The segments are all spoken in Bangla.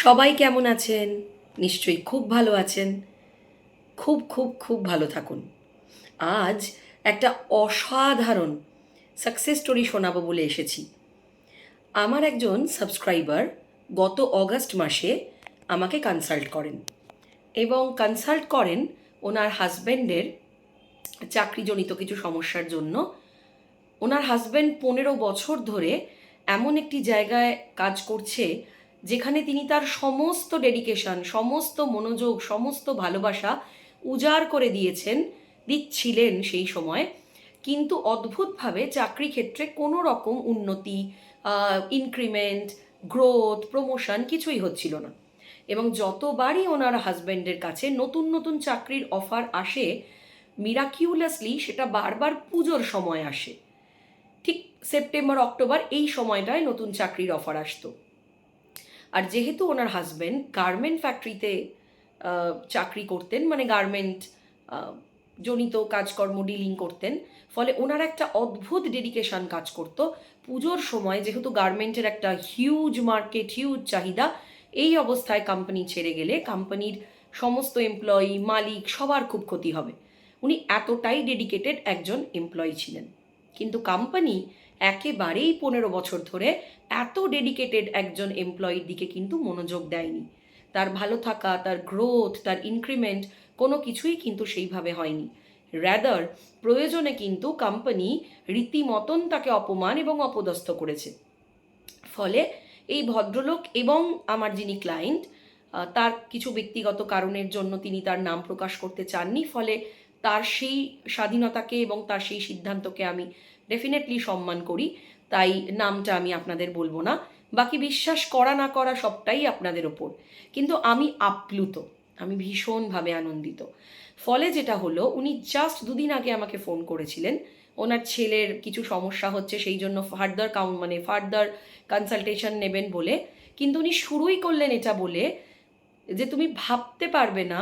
সবাই কেমন আছেন? নিশ্চয়ই খুব ভালো আছেন। খুব খুব খুব ভালো থাকুন। আজ একটা অসাধারণ সাকসেস স্টোরি শোনাবো বলে এসেছি। আমার একজন সাবস্ক্রাইবার গত অগাস্ট মাসে আমাকে কনসাল্ট করেন এবং কনসাল্ট করেন ওনার হাজব্যান্ডের চাকরিজনিত কিছু সমস্যার জন্য। ওনার হাজব্যান্ড 15 বছর ধরে এমন একটি জায়গায় কাজ করছে যেখানে তিনি তার সমস্ত ডেডিকেশন, সমস্ত মনোযোগ, সমস্ত ভালোবাসা উজাড় করে দিচ্ছিলেন সেই সময়। কিন্তু অদ্ভুতভাবে চাকরি ক্ষেত্রে কোনো রকম উন্নতি, ইনক্রিমেন্ট, গ্রোথ, প্রমোশন কিছুই হচ্ছিল না। এবং যতবারই ওনার হাজব্যান্ডের কাছে নতুন নতুন চাকরির অফার আসে, মিরাকিউলাসলি সেটা বারবার পুজোর সময় আসে। ঠিক সেপ্টেম্বর অক্টোবর এই সময়টায় নতুন চাকরির অফার আসতো। আর যেহেতু ওনার হাজব্যান্ড গার্মেন্ট ফ্যাক্টরিতে চাকরি করতেন, মানে গার্মেন্ট জনিত কাজকর্ম ডিলিং করতেন, ফলে ওনার একটা অদ্ভুত ডেডিকেশন কাজ করতো। পুজোর সময় যেহেতু গার্মেন্টের একটা হিউজ মার্কেট, হিউজ চাহিদা, এই অবস্থায় কোম্পানি ছেড়ে গেলে কোম্পানির সমস্ত এমপ্লয়ি, মালিক সবার খুব ক্ষতি হবে। উনি এতটাই ডেডিকেটেড একজন এমপ্লয়ি ছিলেন। কিন্তু কোম্পানি একেবারেই 15 বছর ধরে এত ডেডিকেটেড একজন এমপ্লয়ির দিকে কিন্তু মনোযোগ দেয়নি। তার ভালো থাকা, তার গ্রোথ, তার ইনক্রিমেন্ট কোনো কিছুই কিন্তু সেইভাবে হয়নি। র্যাদার প্রয়োজনে কিন্তু কোম্পানি রীতিমতন তাকে অপমান এবং অপদস্থ করেছে। ফলে এই ভদ্রলোক এবং আমার যিনি ক্লায়েন্ট, তার কিছু ব্যক্তিগত কারণের জন্য তিনি তার নাম প্রকাশ করতে চাননি। ফলে তার সেই স্বাধীনতাকে এবং তার সেই সিদ্ধান্তকে আমি ডেফিনেটলি সম্মান করি, তাই নামটা আমি আপনাদের বলবো না। বাকি বিশ্বাস করা না করা সবটাই আপনাদের ওপর। কিন্তু আমি আপ্লুত, আমি ভীষণভাবে আনন্দিত। ফলে যেটা হলো, উনি জাস্ট 2 দিন আগে আমাকে ফোন করেছিলেন। ওনার ছেলের কিছু সমস্যা হচ্ছে, সেই জন্য ফার্দার কনসালটেশন নেবেন বলে। কিন্তু উনি শুরুই করলেন এটা বলে যে তুমি ভাবতে পারবে না,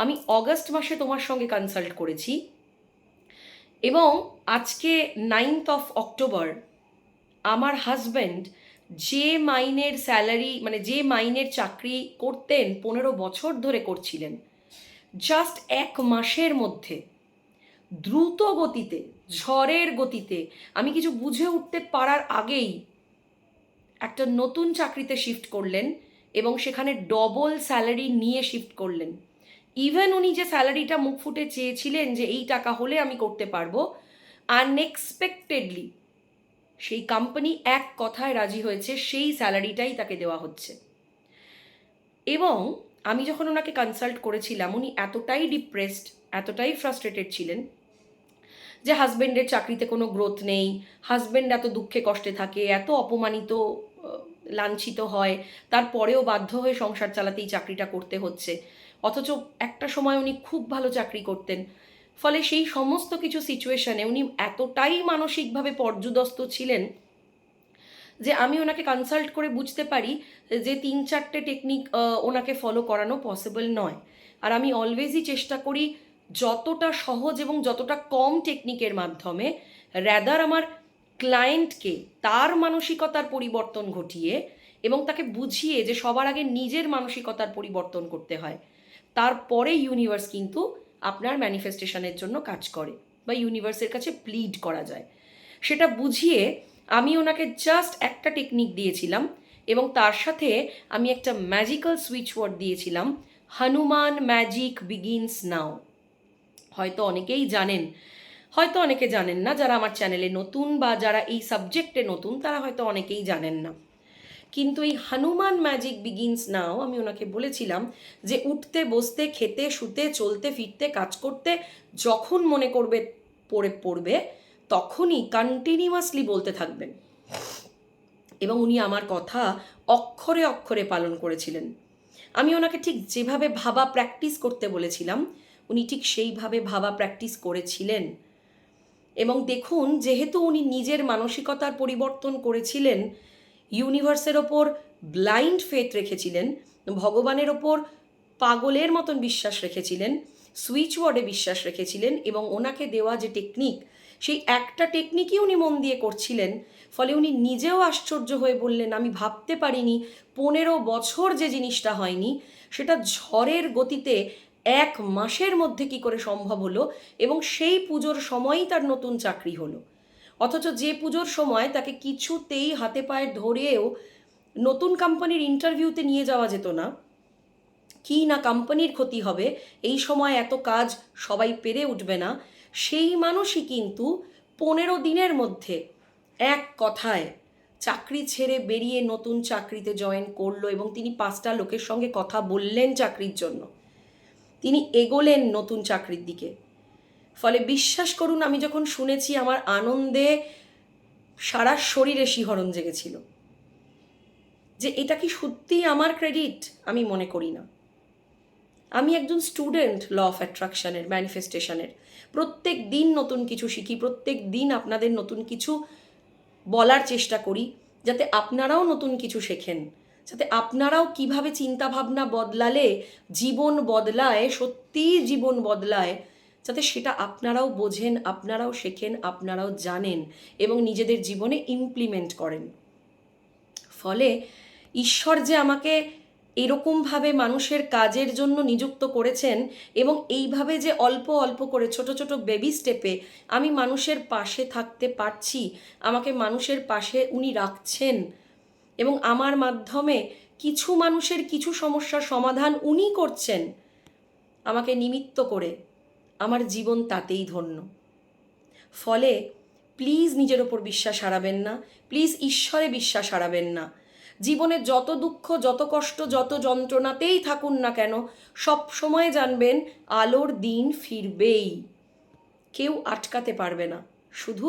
আমি অগাস্ট মাসে তোমার সঙ্গে কনসাল্ট করেছি এবং আজকে 9th অক্টোবর আমার হাজব্যান্ড যে মাইনের স্যালারি, মানে যে মাইনের চাকরি করতেন, 15 বছর ধরে করছিলেন, জাস্ট 1 মাসের মধ্যে দ্রুত গতিতে, ঝড়ের গতিতে, আমি কিছু বুঝে উঠতে পারার আগেই একটা নতুন চাকরিতে শিফট করলেন এবং সেখানে ডবল স্যালারি নিয়ে শিফট করলেন। ইভেন উনি যে স্যালারিটা মুখ ফুটে চেয়েছিলেন যে এই টাকা হলে আমি করতে পারবো, আনএক্সপেক্টেডলি সেই কোম্পানি এক কথায় রাজি হয়েছে, সেই স্যালারিটাই তাকে দেওয়া হচ্ছে। এবং আমি যখন ওনাকে কনসাল্ট করেছিলাম, উনি এতটাই ডিপ্রেসড, এতটাই ফ্রাস্ট্রেটেড ছিলেন যে হাজব্যান্ডের চাকরিতে কোনো গ্রোথ নেই, হাজব্যান্ড এত দুঃখে কষ্টে থাকে, এত অপমানিত, লাঞ্ছিত হয়, তারপরেও বাধ্য হয়ে সংসার চালাতেই চাকরিটা করতে হচ্ছে। অথচ একটা সময় উনি খুব ভালো চাকরি করতেন। ফলে সেই সমস্ত কিছু সিচুয়েশনে উনি এতটাই মানসিকভাবে পর্যুদস্ত ছিলেন যে আমি ওনাকে কনসাল্ট করে বুঝতে পারি যে 3-4টে টেকনিক ওনাকে ফলো করানো পসিবল নয়। আর আমি অলওয়েজই চেষ্টা করি যতটা সহজ এবং যতটা কম টেকনিকের মাধ্যমে র্যাদার আমার ক্লায়েন্টকে তার মানসিকতার পরিবর্তন ঘটিয়ে এবং তাকে বুঝিয়ে যে সবার আগে নিজের মানসিকতার পরিবর্তন করতে হয়, তারপরে ইউনিভার্স কিন্তু আপনার ম্যানিফেস্টেশনের জন্য কাজ করে বা ইউনিভার্সের কাছে প্লিড করা যায়, সেটা বুঝিয়ে আমি ওনাকে জাস্ট একটা টেকনিক দিয়েছিলাম এবং তার সাথে আমি একটা ম্যাজিক্যাল সুইচ ওয়ার্ড দিয়েছিলাম, হনুমান ম্যাজিক বিগিনস নাও। হয়তো অনেকেই জানেন, হয়তো অনেকে জানেন না, যারা আমার চ্যানেলে নতুন বা যারা এই সাবজেক্টে নতুন তারা হয়তো অনেকেই জানেন না। কিন্তু এই হনুমান ম্যাজিক বিগিনস নাও আমি ওনাকে বলেছিলাম যে উঠতে বসতে, খেতে শুতে, চলতে ফিরতে, কাজ করতে যখন মনে করবে পড়বে তখনই কন্টিনিউয়াসলি বলতে থাকবেন। এবং উনি আমার কথা অক্ষরে অক্ষরে পালন করেছিলেন। আমি ওনাকে ঠিক যেভাবে ভাবা প্র্যাকটিস করতে বলেছিলাম, উনি ঠিক সেইভাবে ভাবা প্র্যাকটিস করেছিলেন। এবং দেখুন, যেহেতু উনি নিজের মানসিকতার পরিবর্তন করেছিলেন, ইউনিভার্সের ওপর ব্লাইন্ড ফেথ রেখেছিলেন, ভগবানের ওপর পাগলের মতন বিশ্বাস রেখেছিলেন, সুইচ ওয়ার্ডে বিশ্বাস রেখেছিলেন এবং ওনাকে দেওয়া যে টেকনিক সেই একটা টেকনিকই উনি মন দিয়ে করছিলেন, ফলে উনি নিজেও আশ্চর্য হয়ে বললেন, আমি ভাবতে পারিনি 15 বছর যে জিনিসটা হয়নি সেটা ঝড়ের গতিতে 1 মাসের মধ্যে কি করে সম্ভব হলো, এবং সেই পুজোর সময়ই তার নতুন চাকরি হলো। অথচ যে পুজোর সময় তাকে কিছুতেই হাতে পায়ে ধরেও নতুন কোম্পানির ইন্টারভিউতে নিয়ে যাওয়া যেত না, কি না কোম্পানির ক্ষতি হবে, এই সময় এত কাজ সবাই পেরে উঠবে না, সেই মানুষই কিন্তু 15 দিনের মধ্যে এক কথায় চাকরি ছেড়ে বেরিয়ে নতুন চাকরিতে জয়েন করলো, এবং তিনি 5টা লোকের সঙ্গে কথা বললেন চাকরির জন্য, তিনি এগোলেন নতুন চাকরির দিকে। ফলে বিশ্বাস করুন, আমি যখন শুনেছি আমার আনন্দে সারা শরীরে শিহরণ জেগেছিল। যে এটা কি সত্যিই আমার ক্রেডিট? আমি মনে করি না। আমি একজন স্টুডেন্ট ল অফ অ্যাট্রাকশনের, ম্যানিফেস্টেশনের। প্রত্যেক দিন নতুন কিছু শিখি, প্রত্যেক দিন আপনাদের নতুন কিছু বলার চেষ্টা করি, যাতে আপনারাও নতুন কিছু শেখেন, যাতে আপনারাও কিভাবে চিন্তাভাবনা বদলালে জীবন বদলায়, সত্যিই জীবন বদলায়, যাতে সেটা আপনারাও বোঝেন, আপনারাও শেখেন, আপনারাও জানেন এবং নিজেদের জীবনে ইমপ্লিমেন্ট করেন। ফলে ঈশ্বর যে আমাকে এরকমভাবে মানুষের কাজের জন্য নিযুক্ত করেছেন, এবং এইভাবে যে অল্প অল্প করে ছোট ছোট বেবি স্টেপে আমি মানুষের পাশে থাকতে পারছি, আমাকে মানুষের পাশে উনি রাখছেন, এবং আমার মাধ্যমে কিছু মানুষের কিছু সমস্যার সমাধান উনি করছেন আমাকে নিমিত্ত করে, আমার জীবন তাতেই ধন্য। ফলে প্লিজ নিজের ওপর বিশ্বাস হারাবেন না, প্লিজ ঈশ্বরে বিশ্বাস হারাবেন না। জীবনে যত দুঃখ, যত কষ্ট, যত যন্ত্রণাতেই থাকুন না কেন, সব সময় জানবেন আলোর দিন ফিরবেই, কেউ আটকাতে পারবে না। শুধু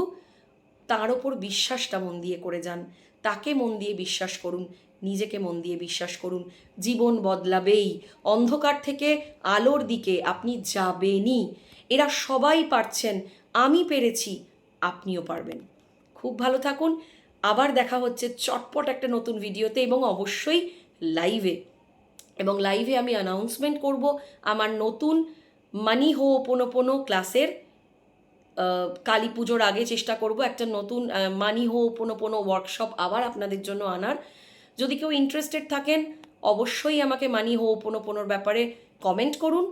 তার ওপর বিশ্বাসটা মন দিয়ে করে যান, তাকে মন দিয়ে বিশ্বাস করুন, নিজেকে মন দিয়ে বিশ্বাস করুন, জীবন বদলাবেই, অন্ধকার থেকে আলোর দিকে আপনি যাবেনই। এরা সবাই পারছেন, আমি পেরেছি, আপনিও পারবেন। খুব ভালো থাকুন, আবার দেখা হচ্ছে চটপট একটা নতুন ভিডিওতে, এবং অবশ্যই লাইভে। এবং লাইভে আমি অ্যানাউন্সমেন্ট করব আমার নতুন মানি হোপোনোপোনো ক্লাসের। কালী পুজোর আগে চেষ্টা করব একটা নতুন মানি হোপোনোপোনো ওয়ার্কশপ আবার আপনাদের জন্য আনার। যদি কেউ ইন্টারেস্টেড থাকেন, অবশ্যই আমাকে মানি হোপোনোপোনোর ব্যাপারে কমেন্ট করুন,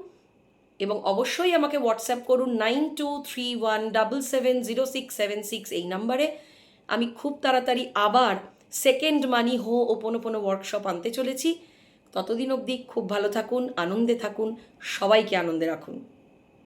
এবং অবশ্যই আমাকে হোয়াটসঅ্যাপ করুন 9231770676 এই নাম্বারে। আমি খুব তাড়াতাড়ি আবার সেকেন্ড মানি হোপোনোপোনো ওয়ার্কশপ আনতে চলেছি। ততদিন অবধি খুব ভালো থাকুন, আনন্দে থাকুন, সবাইকে আনন্দে রাখুন।